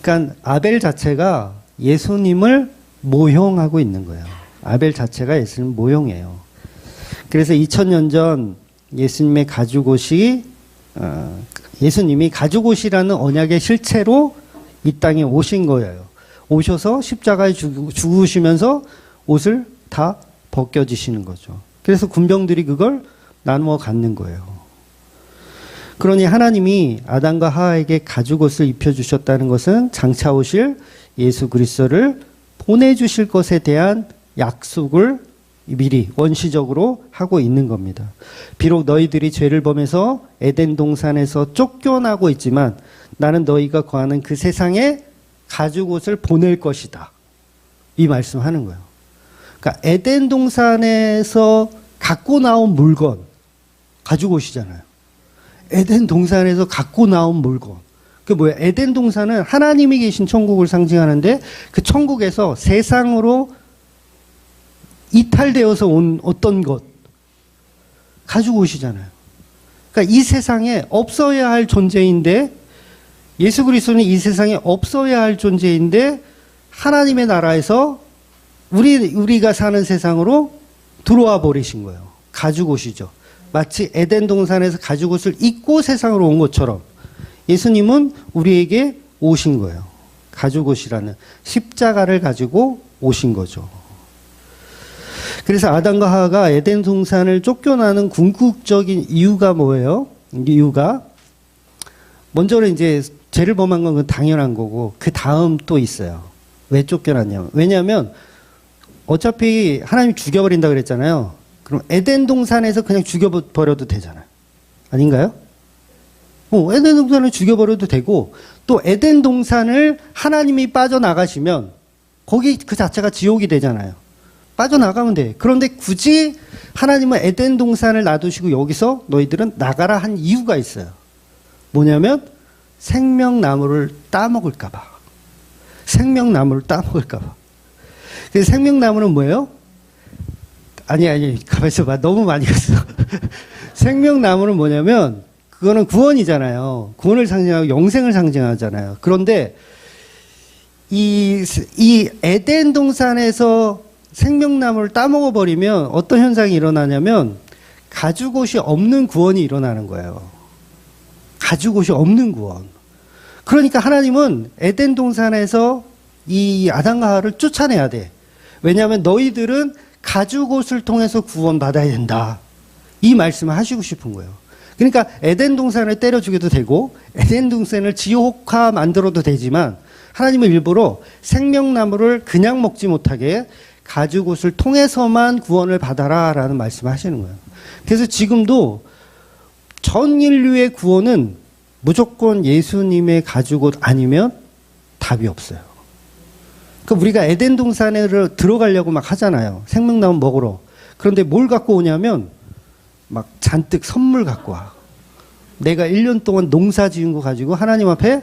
그러니까 아벨 자체가 예수님을 모형하고 있는 거예요. 아벨 자체가 예수님 모형이에요. 그래서 2000년 전 예수님의 가죽옷이 예수님이 가죽옷이라는 언약의 실체로 이 땅에 오신 거예요. 오셔서 십자가에 죽으시면서 옷을 다 벗겨지시는 거죠. 그래서 군병들이 그걸 나누어 갖는 거예요. 그러니 하나님이 아담과 하와에게 가죽옷을 입혀주셨다는 것은 장차 오실 예수 그리스도를 보내주실 것에 대한 약속을 미리 원시적으로 하고 있는 겁니다. 비록 너희들이 죄를 범해서 에덴 동산에서 쫓겨나고 있지만 나는 너희가 거하는 그 세상에 가죽옷을 보낼 것이다. 이 말씀하는 거예요. 그러니까 에덴 동산에서 갖고 나온 물건, 가죽옷이잖아요. 에덴 동산에서 갖고 나온 물건. 그 뭐야? 에덴 동산은 하나님이 계신 천국을 상징하는데 그 천국에서 세상으로 이탈되어서 온 어떤 것, 가죽옷이잖아요. 그러니까 이 세상에 없어야 할 존재인데 예수 그리스도는 이 세상에 없어야 할 존재인데 하나님의 나라에서 우리가 사는 세상으로 들어와 버리신 거예요. 가죽옷이죠. 마치 에덴 동산에서 가죽옷을 입고 세상으로 온 것처럼 예수님은 우리에게 오신 거예요. 가죽옷이라는 십자가를 가지고 오신 거죠. 그래서 아담과 하와가 에덴 동산을 쫓겨나는 궁극적인 이유가 뭐예요? 이유가 먼저는 이제 죄를 범한 건 당연한 거고 그 다음 또 있어요. 왜 쫓겨났냐면 왜냐하면 어차피 하나님이 죽여버린다 그랬잖아요. 그럼 에덴 동산에서 그냥 죽여버려도 되잖아요. 아닌가요? 에덴 동산을 죽여버려도 되고, 또 에덴 동산을 하나님이 빠져나가시면 거기 그 자체가 지옥이 되잖아요. 빠져나가면 돼. 그런데 굳이 하나님은 에덴 동산을 놔두시고 여기서 너희들은 나가라 한 이유가 있어요. 뭐냐면 생명나무를 따먹을까봐. 생명나무를 따먹을까봐. 그래서 생명나무는 뭐예요? 아니, 가만히 있어봐. 너무 많이 갔어. 생명나무는 뭐냐면, 그거는 구원이잖아요. 구원을 상징하고 영생을 상징하잖아요. 그런데, 이 에덴 동산에서 생명나무를 따먹어버리면 어떤 현상이 일어나냐면, 가죽옷이 없는 구원이 일어나는 거예요. 가죽옷이 없는 구원. 그러니까 하나님은 에덴 동산에서 이 아담과 하와를 쫓아내야 돼. 왜냐하면 너희들은 가죽옷을 통해서 구원받아야 된다. 이 말씀을 하시고 싶은 거예요. 그러니까 에덴 동산을 때려 죽여도 되고 에덴 동산을 지옥화 만들어도 되지만 하나님은 일부러 생명나무를 그냥 먹지 못하게 가죽옷을 통해서만 구원을 받아라 라는 말씀을 하시는 거예요. 그래서 지금도 전 인류의 구원은 무조건 예수님의 가죽옷 아니면 답이 없어요. 그러니까 우리가 에덴 동산에 들어가려고 막 하잖아요. 생명나무 먹으러. 그런데 뭘 갖고 오냐면 막 잔뜩 선물 갖고 와. 내가 1년 동안 농사 지은 거 가지고 하나님 앞에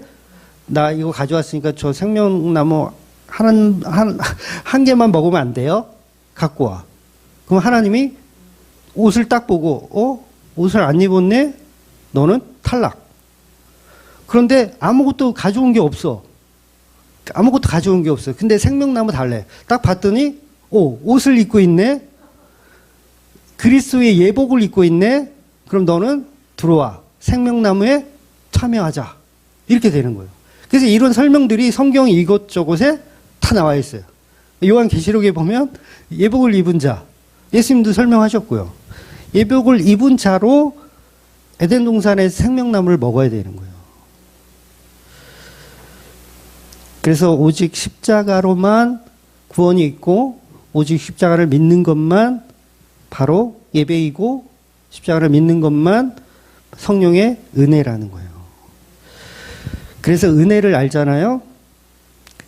나 이거 가져왔으니까 저 생명나무 한 개만 먹으면 안 돼요? 갖고 와. 그럼 하나님이 옷을 딱 보고 옷을 안 입었네? 너는 탈락. 그런데 아무것도 가져온 게 없어. 아무것도 가져온 게 없어. 근데 생명나무 달래. 딱 봤더니 옷을 입고 있네. 그리스도의 예복을 입고 있네. 그럼 너는 들어와. 생명나무에 참여하자. 이렇게 되는 거예요. 그래서 이런 설명들이 성경 이것저것에 다 나와 있어요. 요한계시록에 보면 예복을 입은 자. 예수님도 설명하셨고요. 예복을 입은 자로 에덴 동산의 생명나무를 먹어야 되는 거예요. 그래서 오직 십자가로만 구원이 있고 오직 십자가를 믿는 것만 바로 예배이고 십자가를 믿는 것만 성령의 은혜라는 거예요. 그래서 은혜를 알잖아요.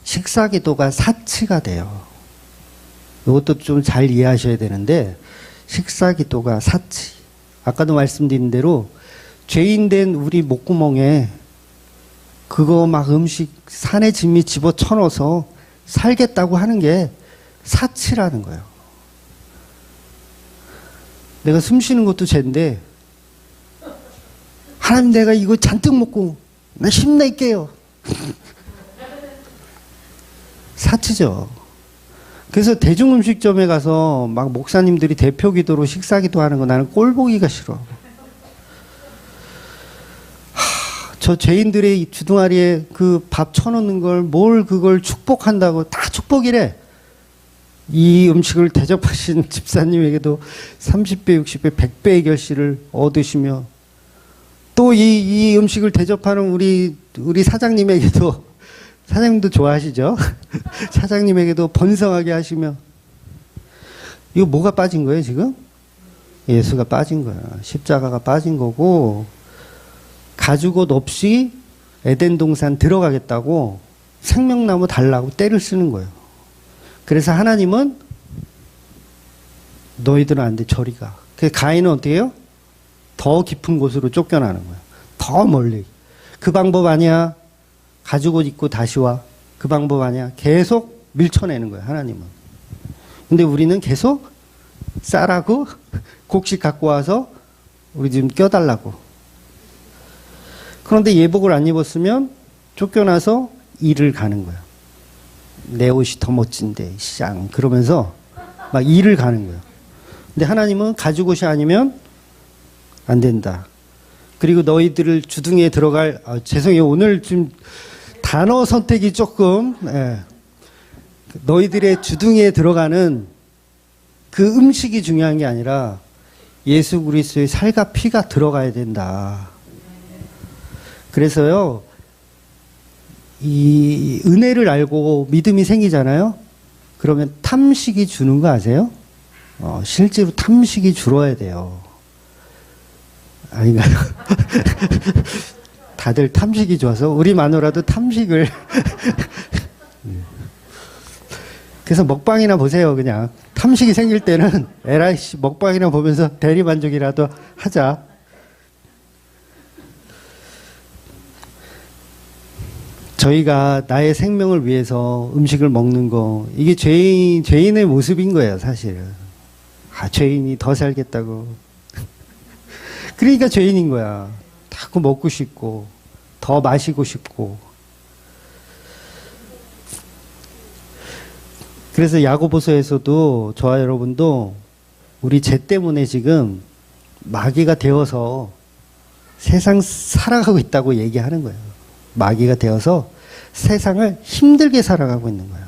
식사기도가 사치가 돼요. 이것도 좀 잘 이해하셔야 되는데 식사기도가 사치. 아까도 말씀드린 대로 죄인된 우리 목구멍에 그거 막 음식 산의 진미 집어쳐넣어서 살겠다고 하는 게 사치라는 거예요. 내가 숨 쉬는 것도 죄인데 하나님 내가 이거 잔뜩 먹고 나 힘낼게요. 사치죠. 그래서 대중음식점에 가서 막 목사님들이 대표 기도로 식사 기도하는 거 나는 꼴 보기가 싫어. 저 죄인들의 주둥아리에 그 밥 쳐놓는 걸 뭘 그걸 축복한다고 다 축복이래. 이 음식을 대접하신 집사님에게도 30배, 60배, 100배의 결실을 얻으시며 또 이 음식을 대접하는 우리 사장님에게도 사장님도 좋아하시죠? 사장님에게도 번성하게 하시며 이거 뭐가 빠진 거예요 지금? 예수가 빠진 거야. 십자가가 빠진 거고 가죽옷 없이 에덴 동산 들어가겠다고 생명나무 달라고 떼를 쓰는 거예요. 그래서 하나님은 너희들은 안 돼 저리 가. 그래서 가인은 어떻게 해요? 더 깊은 곳으로 쫓겨나는 거예요. 더 멀리. 그 방법 아니야. 가죽옷 입고 다시 와. 그 방법 아니야. 계속 밀쳐내는 거예요 하나님은. 근데 우리는 계속 쌀하고 곡식 갖고 와서 우리 지금 껴달라고. 그런데 예복을 안 입었으면 쫓겨나서 일을 가는 거예요. 내 옷이 더 멋진데 쌍 그러면서 막 일을 가는 거예요. 근데 하나님은 가죽옷이 아니면 안 된다. 그리고 너희들을 주둥이에 들어갈 죄송해요 오늘 좀 단어 선택이 조금 너희들의 주둥이에 들어가는 그 음식이 중요한 게 아니라 예수 그리스도의 살과 피가 들어가야 된다. 그래서요 이 은혜를 알고 믿음이 생기잖아요. 그러면 탐식이 주는 거 아세요? 실제로 탐식이 줄어야 돼요. 아닌가요? 다들 탐식이 좋아서 우리 마누라도 탐식을 그래서 먹방이나 보세요. 그냥 탐식이 생길 때는 에라이 씨 먹방이나 보면서 대리만족이라도 하자. 저희가 나의 생명을 위해서 음식을 먹는 거 이게 죄인의 모습인 거예요. 사실은. 죄인이 더 살겠다고. 그러니까 죄인인 거야. 자꾸 먹고 싶고 더 마시고 싶고. 그래서 야고보서에서도 저와 여러분도 우리 죄 때문에 지금 마귀가 되어서 세상 살아가고 있다고 얘기하는 거예요. 마귀가 되어서 세상을 힘들게 살아가고 있는 거예요.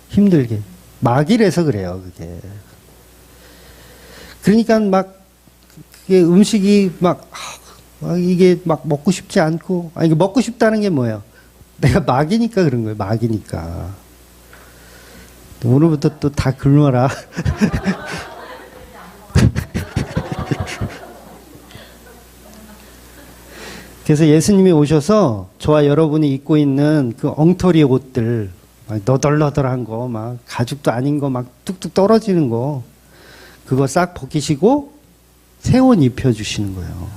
힘들게. 마귀라서 그래요, 그게. 그러니까 막 그게 음식이 이게 막 먹고 싶지 않고, 이게 먹고 싶다는 게 뭐예요? 내가 마귀니까 그런 거예요. 마귀니까. 오늘부터 또 다 굶어라. 그래서 예수님이 오셔서 저와 여러분이 입고 있는 그 엉터리 옷들, 막 너덜너덜한 거, 막 가죽도 아닌 거, 막 뚝뚝 떨어지는 거, 그거 싹 벗기시고 새 옷 입혀주시는 거예요.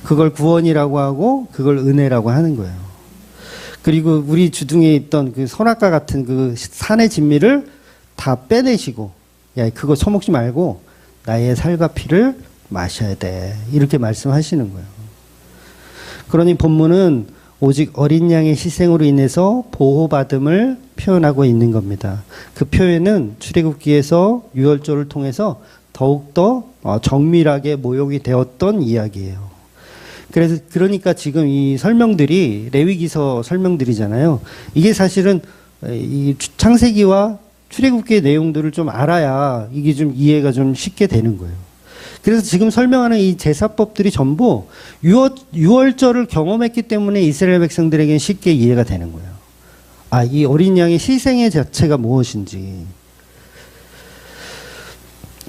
그걸 구원이라고 하고 그걸 은혜라고 하는 거예요. 그리고 우리 주둥이에 있던 그 선악과 같은 그 산의 진미를 다 빼내시고, 야, 그거 처먹지 말고 나의 살과 피를 마셔야 돼. 이렇게 말씀하시는 거예요. 그러니 본문은 오직 어린 양의 희생으로 인해서 보호받음을 표현하고 있는 겁니다. 그 표현은 출애굽기에서 유월절을 통해서 더욱더 정밀하게 모욕이 되었던 이야기예요. 그러니까 지금 이 설명들이 레위기서 설명들이잖아요. 이게 사실은 이 창세기와 출애굽기의 내용들을 좀 알아야 이게 좀 이해가 좀 쉽게 되는 거예요. 그래서 지금 설명하는 이 제사법들이 전부 유월절을 경험했기 때문에 이스라엘 백성들에게는 쉽게 이해가 되는 거예요. 이 어린 양의 희생의 자체가 무엇인지.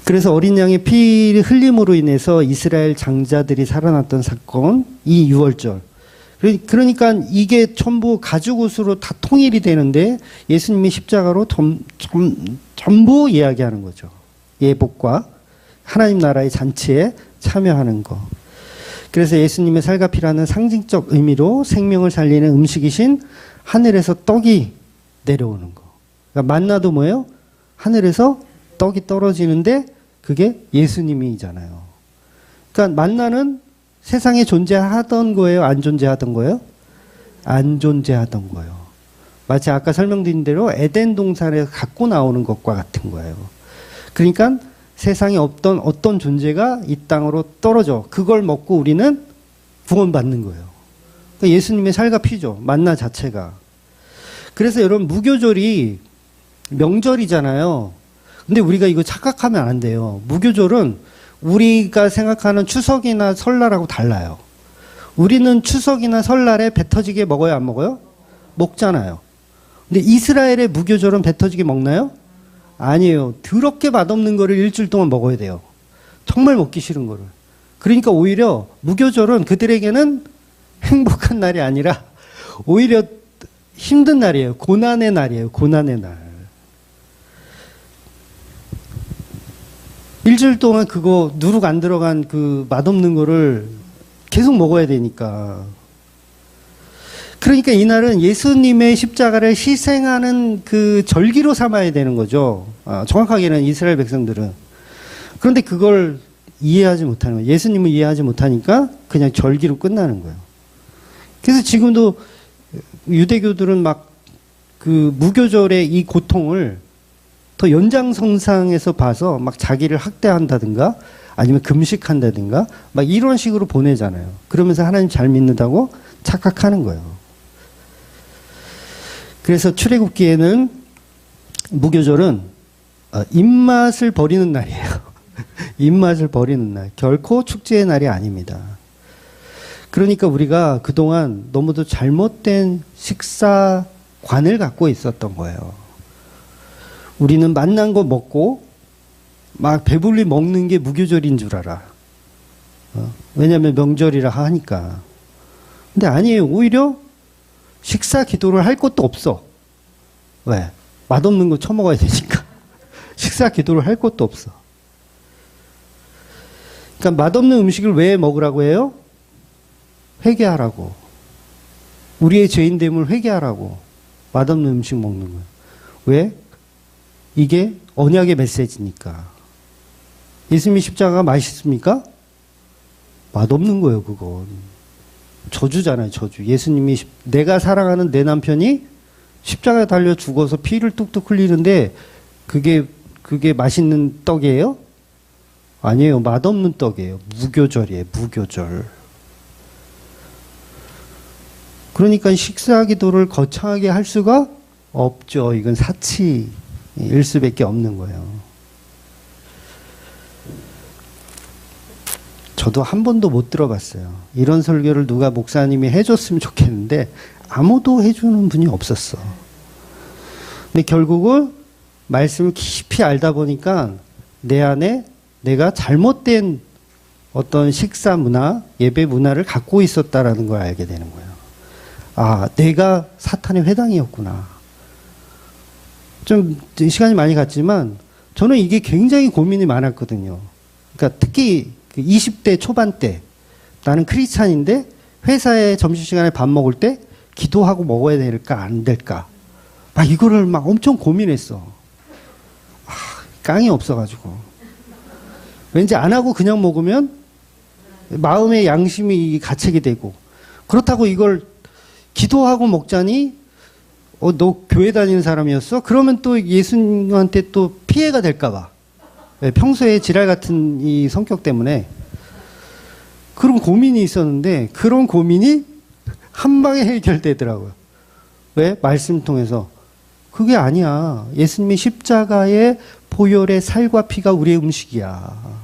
그래서 어린 양의 피 흘림으로 인해서 이스라엘 장자들이 살아났던 사건, 이 유월절. 그러니까 이게 전부 가죽옷으로 다 통일이 되는데 예수님이 십자가로 전부 이야기하는 거죠. 예복과 하나님 나라의 잔치에 참여하는 거. 그래서 예수님의 살과 피라는 상징적 의미로 생명을 살리는 음식이신 하늘에서 떡이 내려오는 거. 그러니까 만나도 뭐예요? 하늘에서 떡이 떨어지는데 그게 예수님이잖아요. 그러니까 만나는 세상에 존재하던 거예요? 안 존재하던 거예요? 안 존재하던 거예요. 마치 아까 설명드린 대로 에덴 동산에서 갖고 나오는 것과 같은 거예요. 그러니까 세상에 없던 어떤 존재가 이 땅으로 떨어져. 그걸 먹고 우리는 구원받는 거예요. 그러니까 예수님의 살과 피죠. 만나 자체가. 그래서 여러분 무교절이 명절이잖아요. 근데 우리가 이거 착각하면 안 돼요. 무교절은 우리가 생각하는 추석이나 설날하고 달라요. 우리는 추석이나 설날에 배 터지게 먹어요, 안 먹어요? 먹잖아요. 근데 이스라엘의 무교절은 배 터지게 먹나요? 아니에요. 더럽게 맛없는 거를 일주일 동안 먹어야 돼요. 정말 먹기 싫은 거를. 그러니까 오히려 무교절은 그들에게는 행복한 날이 아니라 오히려 힘든 날이에요. 고난의 날이에요. 고난의 날. 일주일 동안 그거 누룩 안 들어간 그 맛없는 거를 계속 먹어야 되니까. 그러니까 이날은 예수님의 십자가를 희생하는 그 절기로 삼아야 되는 거죠. 정확하게는 이스라엘 백성들은. 그런데 그걸 이해하지 못하는 거예요. 예수님을 이해하지 못하니까 그냥 절기로 끝나는 거예요. 그래서 지금도 유대교들은 막 그 무교절의 이 고통을 더 연장선상에서 봐서 막 자기를 학대한다든가 아니면 금식한다든가 막 이런 식으로 보내잖아요. 그러면서 하나님 잘 믿는다고 착각하는 거예요. 그래서 출애굽기에는 무교절은 입맛을 버리는 날이에요. 입맛을 버리는 날. 결코 축제의 날이 아닙니다. 그러니까 우리가 그동안 너무도 잘못된 식사관을 갖고 있었던 거예요. 우리는 맛난 거 먹고 막 배불리 먹는 게 무교절인 줄 알아. 왜냐하면 명절이라 하니까. 근데 아니에요. 오히려 식사 기도를 할 것도 없어. 왜? 맛없는 거 처먹어야 되니까. 식사 기도를 할 것도 없어. 그러니까 맛없는 음식을 왜 먹으라고 해요? 회개하라고. 우리의 죄인됨을 회개하라고. 맛없는 음식 먹는 거예요. 왜? 이게 언약의 메시지니까. 예수님의 십자가가 맛있습니까? 맛없는 거예요, 그건. 저주잖아요, 저주. 예수님이, 내가 사랑하는 내 남편이 십자가에 달려 죽어서 피를 뚝뚝 흘리는데, 그게 맛있는 떡이에요? 아니에요. 맛없는 떡이에요. 무교절이에요, 무교절. 그러니까 식사 기도를 거창하게 할 수가 없죠. 이건 사치일 수밖에 없는 거예요. 저도 한 번도 못 들어봤어요. 이런 설교를 누가 목사님이 해줬으면 좋겠는데 아무도 해주는 분이 없었어. 근데 결국은 말씀을 깊이 알다 보니까 내 안에 내가 잘못된 어떤 식사 문화, 예배 문화를 갖고 있었다라는 걸 알게 되는 거예요. 아, 내가 사탄의 회당이었구나. 좀 시간이 많이 갔지만 저는 이게 굉장히 고민이 많았거든요. 그러니까 특히 20대 초반 때 나는 크리스찬인데 회사에 점심시간에 밥 먹을 때 기도하고 먹어야 될까 안 될까 막 이거를 막 엄청 고민했어. 깡이 없어가지고 왠지 안 하고 그냥 먹으면 마음의 양심이 가책이 되고, 그렇다고 이걸 기도하고 먹자니 너 교회 다니는 사람이었어? 그러면 또 예수님한테 또 피해가 될까 봐. 평소에 지랄 같은 이 성격 때문에 그런 고민이 있었는데 그런 고민이 한 방에 해결되더라고요. 왜? 말씀 통해서. 그게 아니야. 예수님의 십자가의 보혈의 살과 피가 우리의 음식이야.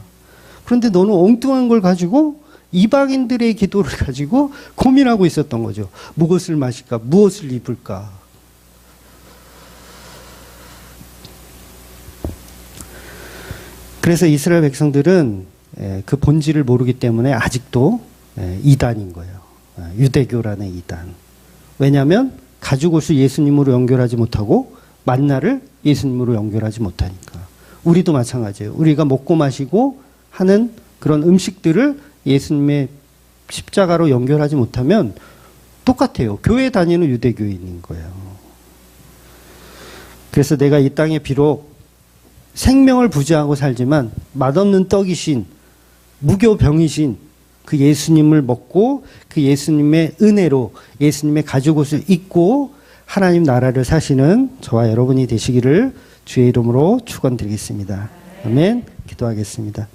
그런데 너는 엉뚱한 걸 가지고 이방인들의 기도를 가지고 고민하고 있었던 거죠. 무엇을 마실까? 무엇을 입을까? 그래서 이스라엘 백성들은 그 본질을 모르기 때문에 아직도 이단인 거예요. 유대교라는 이단. 왜냐하면 가죽옷을 예수님으로 연결하지 못하고 만나를 예수님으로 연결하지 못하니까. 우리도 마찬가지예요. 우리가 먹고 마시고 하는 그런 음식들을 예수님의 십자가로 연결하지 못하면 똑같아요. 교회 다니는 유대교인인 거예요. 그래서 내가 이 땅에 비록 생명을 부지하고 살지만 맛없는 떡이신 무교병이신 그 예수님을 먹고 그 예수님의 은혜로 예수님의 가죽옷을 입고 하나님 나라를 사시는 저와 여러분이 되시기를 주의 이름으로 축원드리겠습니다. 아멘. 기도하겠습니다.